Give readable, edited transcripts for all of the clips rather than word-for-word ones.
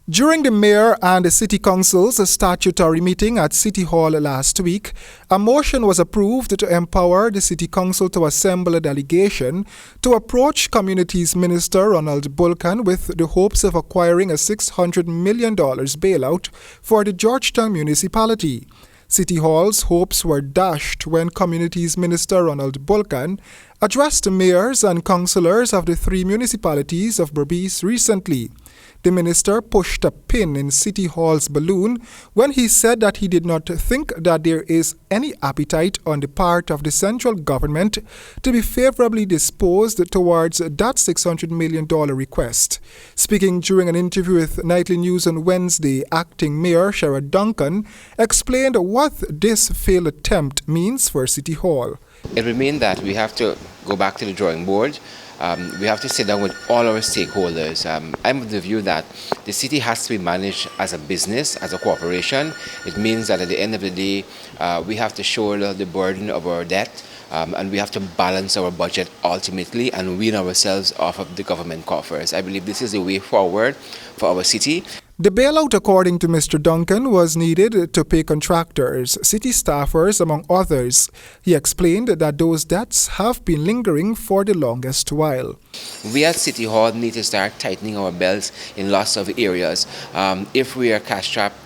During the Mayor and the City Council's statutory meeting at City Hall last week, a motion was approved to empower the City Council to assemble a delegation to approach Communities Minister Ronald Bulkan with the hopes of acquiring a $600 million bailout for the Georgetown municipality. City Hall's hopes were dashed when Communities Minister Ronald Bulkan addressed the mayors and councillors of the three municipalities of Berbice recently. The minister pushed a pin in City Hall's balloon when he said that he did not think that there is any appetite on the part of the central government to be favorably disposed towards that $600 million request. Speaking during an interview with Nightly News on Wednesday, Acting Mayor Sherrod Duncan explained what this failed attempt means for City Hall. It remains that we have to go back to the drawing board. We have to sit down with all our stakeholders. I'm of the view that the city has to be managed as a business, as a corporation. It means that at the end of the day, we have to shoulder the burden of our debt, and we have to balance our budget ultimately and wean ourselves off of the government coffers. I believe this is the way forward for our city. The bailout, according to Mr. Duncan, was needed to pay contractors, city staffers, among others. He explained that those debts have been lingering for the longest while. We at City Hall need to start tightening our belts in lots of areas. If we are cash-strapped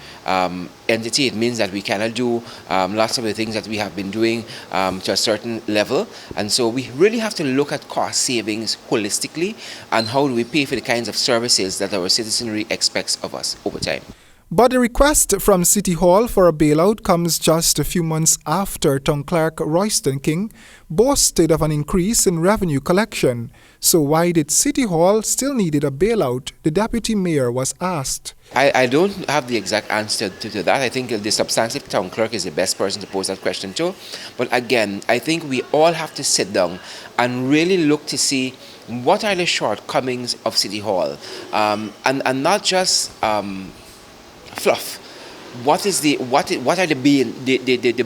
entity, it means that we cannot do lots of the things that we have been doing to a certain level, and so we really have to look at cost savings holistically and how do we pay for the kinds of services that our citizenry expects of us over time. But the request from City Hall for a bailout comes just a few months after Town Clerk Royden James boasted of an increase in revenue collection. So why did City Hall still needed a bailout? The Deputy Mayor was asked. I don't have the exact answer to that. I think the substantive Town Clerk is the best person to pose that question to. But again, I think we all have to sit down and really look to see what are the shortcomings of City Hall, and not just fluff. What are the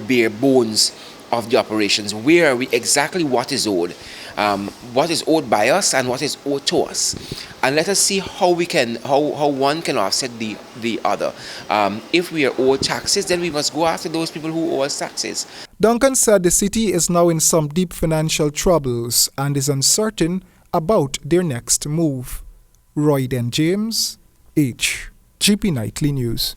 bare bones of the operations? Where are we exactly? What is owed? What is owed by us and what is owed to us? And let us see how one can offset the other. If we are owed taxes, then we must go after those people who owe us taxes. Duncan said the city is now in some deep financial troubles and is uncertain about their next move. Royden James, HGP Nightly News.